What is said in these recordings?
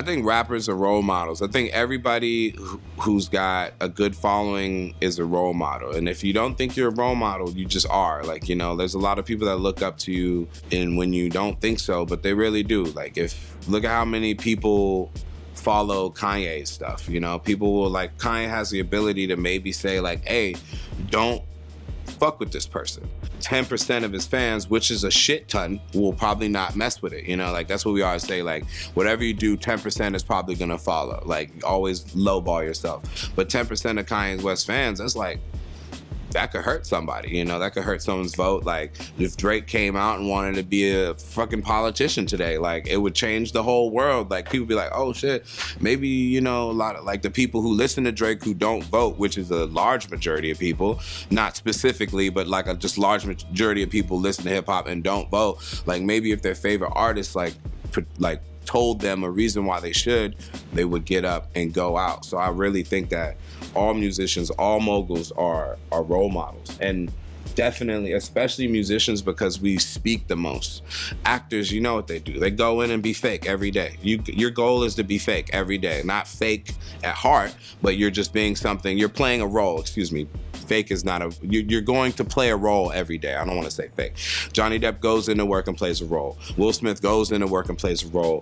I think rappers are role models. I think everybody who's got a good following is a role model. And if you don't think you're a role model, you just are. Like, you know, there's a lot of people that look up to you and when you don't think so, but they really do. Like, look at how many people follow Kanye's stuff, you know? People will, like, Kanye has the ability to maybe say, like, hey, don't fuck with this person. 10% of his fans, which is a shit ton, will probably not mess with it. You know, like that's what we always say, like whatever you do, 10% is probably gonna follow. Like always lowball yourself. But 10% of Kanye West fans, that's like, that could hurt somebody, you know, that could hurt someone's vote. Like if Drake came out and wanted to be a fucking politician today, like it would change the whole world. Like people be like, oh shit, maybe, you know, a lot of like the people who listen to Drake who don't vote, which is a large majority of people, not specifically, but like a just large majority of people listen to hip hop and don't vote. Like maybe if their favorite artist told them a reason why they should, they would get up and go out. So I really think that all musicians, all moguls are role models. And definitely, especially musicians, because we speak the most. Actors, you know what they do. They go in and be fake every day. Your goal is to be fake every day. Not fake at heart, but you're just being something. You're playing a role, excuse me. Fake is not you're going to play a role every day. I don't want to say fake. Johnny Depp goes into work and plays a role. Will Smith goes into work and plays a role.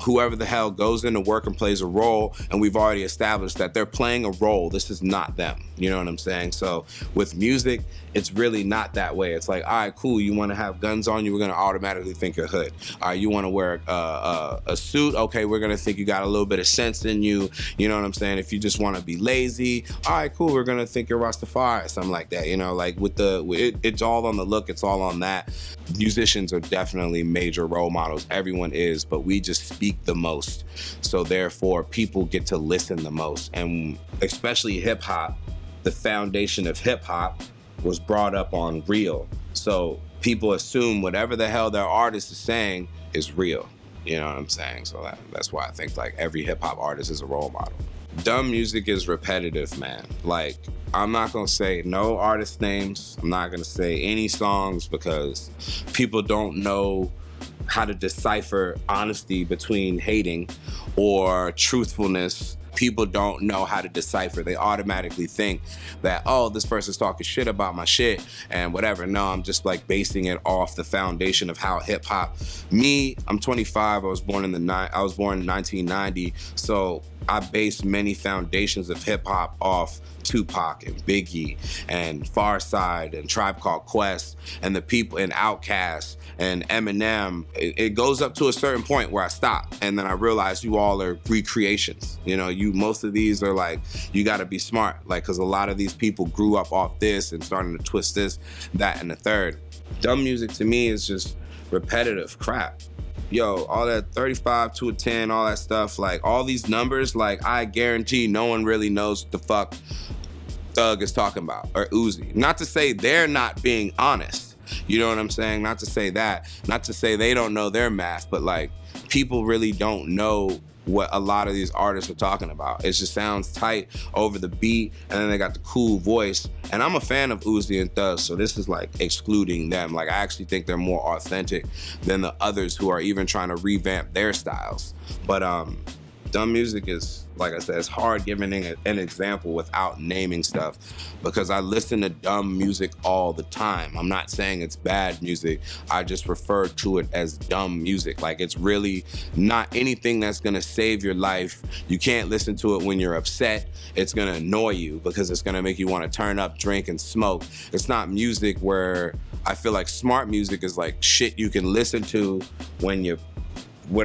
Whoever the hell goes into work and plays a role, and we've already established that they're playing a role. This is not them. You know what I'm saying? So with music, it's really not that way. It's like, all right, cool, you want to have guns on you, we're going to automatically think you're hood. All right, you want to wear a suit, okay, we're going to think you got a little bit of sense in you. You know what I'm saying? If you just want to be lazy, all right, cool, we're going to think you're Rastafari, something like that. You know, like it's all on the look, it's all on that. Musicians are definitely major role models. Everyone is, but we just speak the most. So therefore, people get to listen the most. And especially hip hop, the foundation of hip hop was brought up on real. So people assume whatever the hell their artist is saying is real. You know what I'm saying? So that's why I think like every hip hop artist is a role model. Dumb music is repetitive, man. Like, I'm not gonna say no artist names. I'm not gonna say any songs because people don't know how to decipher honesty between hating or truthfulness. People don't know how to decipher. They automatically think that, oh, this person's talking shit about my shit and whatever. No, I'm just like basing it off the foundation of how hip hop. Me, I'm 25. I was born in 1990. So I base many foundations of hip hop off Tupac and Biggie and Pharcyde and Tribe Called Quest and the people and Outkast and Eminem. It goes up to a certain point where I stop and then I realize you all are recreations. You know, most of these are like, you gotta be smart, like, cause a lot of these people grew up off this and starting to twist this, that, and the third. Dumb music to me is just repetitive crap. Yo, all that 35 to a 10, all that stuff, like all these numbers, like I guarantee no one really knows what the fuck Thug is talking about, or Uzi. Not to say they're not being honest. You know what I'm saying? Not to say that. Not to say they don't know their math, but like people really don't know what a lot of these artists are talking about. It just sounds tight over the beat, and then they got the cool voice. And I'm a fan of Uzi and Thug, so this is like excluding them. Like I actually think they're more authentic than the others who are even trying to revamp their styles. But dumb music is, like I said, it's hard giving an example without naming stuff because I listen to dumb music all the time. I'm not saying it's bad music. I just refer to it as dumb music. Like it's really not anything that's gonna save your life. You can't listen to it when you're upset. It's gonna annoy you because it's gonna make you wanna turn up, drink, and smoke. It's not music where I feel like smart music is like shit you can listen to when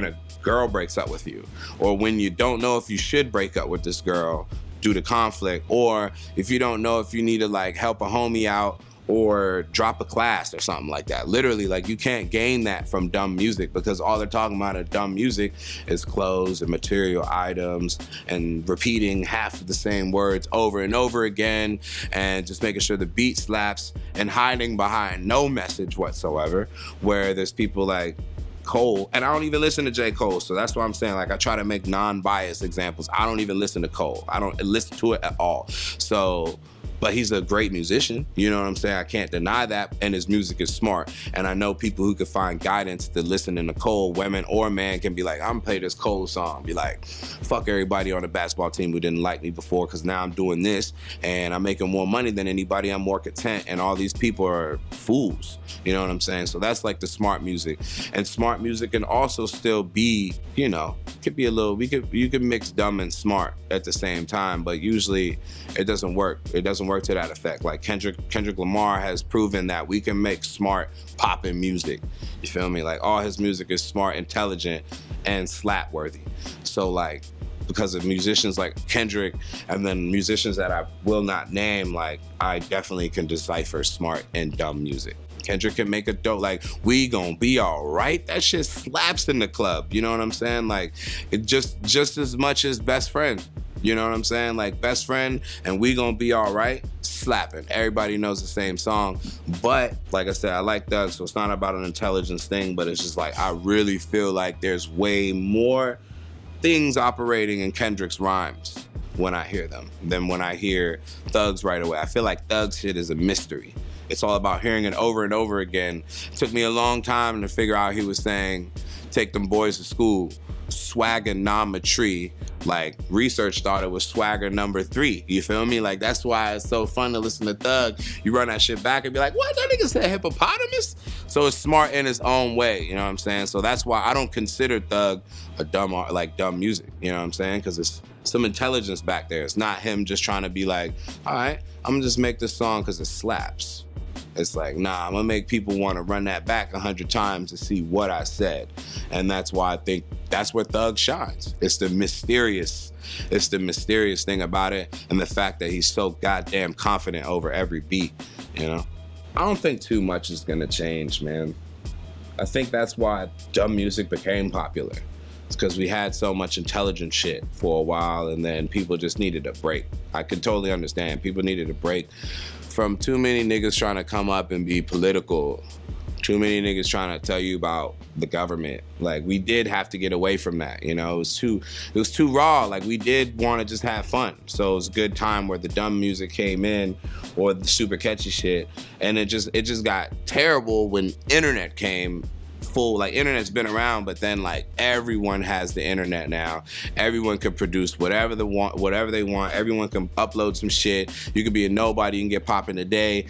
a girl breaks up with you, or when you don't know if you should break up with this girl due to conflict, or if you don't know if you need to like help a homie out or drop a class or something like that. Literally, like you can't gain that from dumb music because all they're talking about in dumb music is clothes and material items and repeating half of the same words over and over again and just making sure the beat slaps and hiding behind no message whatsoever, where there's people like Cole, and I don't even listen to J. Cole, so that's why I'm saying, like, I try to make non-biased examples. I don't even listen to Cole. I don't listen to it at all. So But he's a great musician, you know what I'm saying? I can't deny that, and his music is smart. And I know people who could find guidance to listening to Cole, women or man, can be like, I'm gonna play this Cole song. Be like, fuck everybody on the basketball team who didn't like me before, because now I'm doing this, and I'm making more money than anybody, I'm more content, and all these people are fools, you know what I'm saying? So that's like the smart music. And smart music can also still be, you know, could be a little, you could mix dumb and smart at the same time, but usually it doesn't work. It doesn't work to that effect. Like Kendrick Lamar has proven that we can make smart poppin' music. You feel me? Like all his music is smart, intelligent, and slap worthy. So like, because of musicians like Kendrick and then musicians that I will not name, like I definitely can decipher smart and dumb music. Kendrick can make a dope, like, we gon' be all right. That shit slaps in the club, you know what I'm saying? Like, it just as much as Best Friend, you know what I'm saying? Like, Best Friend and We Gon' Be All Right, slapping. Everybody knows the same song. But, like I said, I like Thug, so it's not about an intelligence thing, but it's just like, I really feel like there's way more things operating in Kendrick's rhymes when I hear them than when I hear Thug's right away. I feel like Thug's shit is a mystery. It's all about hearing it over and over again. It took me a long time to figure out he was saying, take them boys to school, swaggonometry. Like, research thought it was swagger number 3. You feel me? Like, that's why it's so fun to listen to Thug. You run that shit back and be like, what? That nigga said hippopotamus? So it's smart in his own way, you know what I'm saying? So that's why I don't consider Thug a dumb music, you know what I'm saying? Because it's some intelligence back there. It's not him just trying to be like, all right, I'm gonna just make this song because it slaps. It's like, nah, I'm gonna make people want to run that back 100 times to see what I said. And that's why I think that's where Thug shines. It's the mysterious thing about it, and the fact that he's so goddamn confident over every beat, you know? I don't think too much is gonna change, man. I think that's why dumb music became popular. It's because we had so much intelligent shit for a while, and then people just needed a break. I could totally understand. People needed a break from too many niggas trying to come up and be political. Too many niggas trying to tell you about the government. Like, we did have to get away from that, you know? It was too raw. Like, we did want to just have fun. So it was a good time where the dumb music came in, or the super catchy shit. And it just got terrible when internet came full. Like, internet's been around, but then like everyone has the internet now. Everyone can produce whatever they want. Everyone can upload some shit. You could be a nobody and get popping today.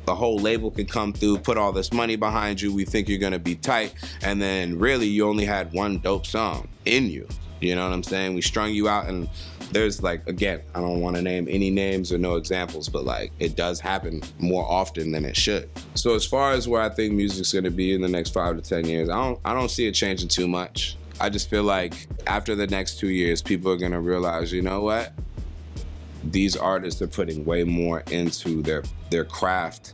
The whole label can come through, put all this money behind you. We think you're gonna be tight, and then really you only had one dope song in you. You know what I'm saying? We strung you out, and there's like, again, I don't want to name any names or no examples, but like, it does happen more often than it should. So as far as where I think music's gonna be in the next 5 to 10 years, I don't see it changing too much. I just feel like after the next 2 years, people are gonna realize, you know what? These artists are putting way more into their craft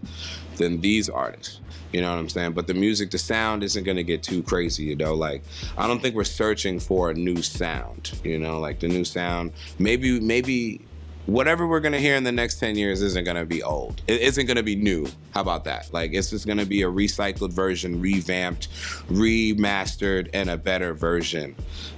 than these artists. You know what I'm saying? But the music, the sound isn't gonna get too crazy, you know? Like, I don't think we're searching for a new sound, you know? Like, the new sound, maybe whatever we're gonna hear in the next 10 years isn't gonna be old. It isn't gonna be new. How about that? Like, it's just gonna be a recycled version, revamped, remastered, and a better version.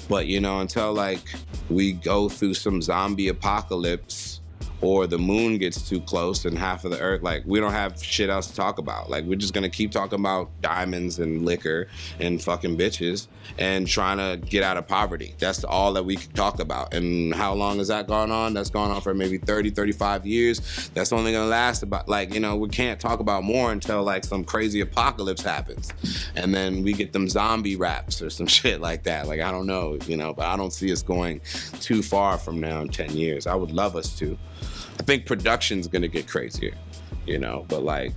But, you know, until like we go through some zombie apocalypse, or the moon gets too close and half of the earth, like, we don't have shit else to talk about. Like, we're just gonna keep talking about diamonds and liquor and fucking bitches and trying to get out of poverty. That's all that we can talk about. And how long has that gone on? That's gone on for maybe 30, 35 years. That's only gonna last about, like, you know, we can't talk about more until like some crazy apocalypse happens. And then we get them zombie raps or some shit like that. Like, I don't know, you know, but I don't see us going too far from now in 10 years. I would love us to. I think production's gonna get crazier, you know, but like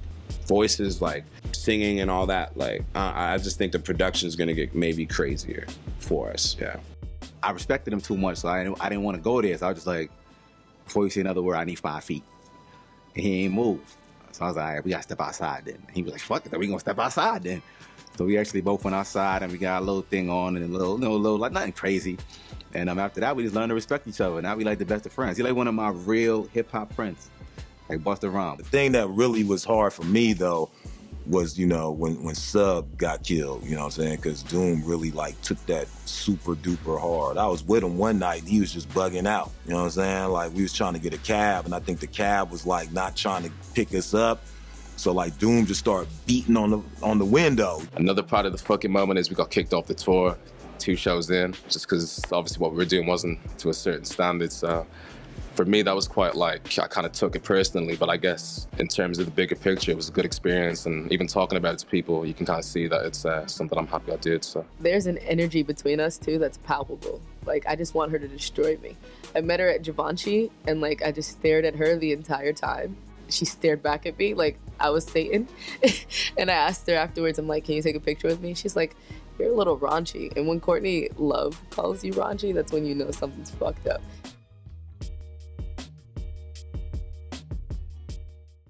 voices, like singing and all that, like I just think the production's gonna get maybe crazier for us, yeah. I respected him too much, so I didn't want to go there. So I was just like, before you say another word, I need 5 feet. And he ain't move. So I was like, all right, we gotta step outside then. And he was like, fuck it, then we gonna step outside then. So we actually both went outside and we got a little thing on and a little, like nothing crazy. And after that, we just learned to respect each other. Now we like the best of friends. He like one of my real hip hop friends, like Busta Rhymes. The thing that really was hard for me though was, you know, when Sub got killed, you know what I'm saying? Because Doom really like took that super duper hard. I was with him one night and he was just bugging out, you know what I'm saying? Like we was trying to get a cab and I think the cab was like not trying to pick us up. So like Doom just started beating on the window. Another part of the fucking moment is we got kicked off the tour 2 shows in, just because obviously what we were doing wasn't to a certain standard. So for me, that was quite like, I kind of took it personally, but I guess in terms of the bigger picture, it was a good experience. And even talking about it to people, you can kind of see that it's something I'm happy I did. So there's an energy between us two that's palpable. Like, I just want her to destroy me. I met her at Givenchy and like, I just stared at her the entire time. She stared back at me like I was Satan. And I asked her afterwards, I'm like, can you take a picture with me? She's like, you're a little raunchy. And when Courtney Love calls you raunchy, that's when you know something's fucked up.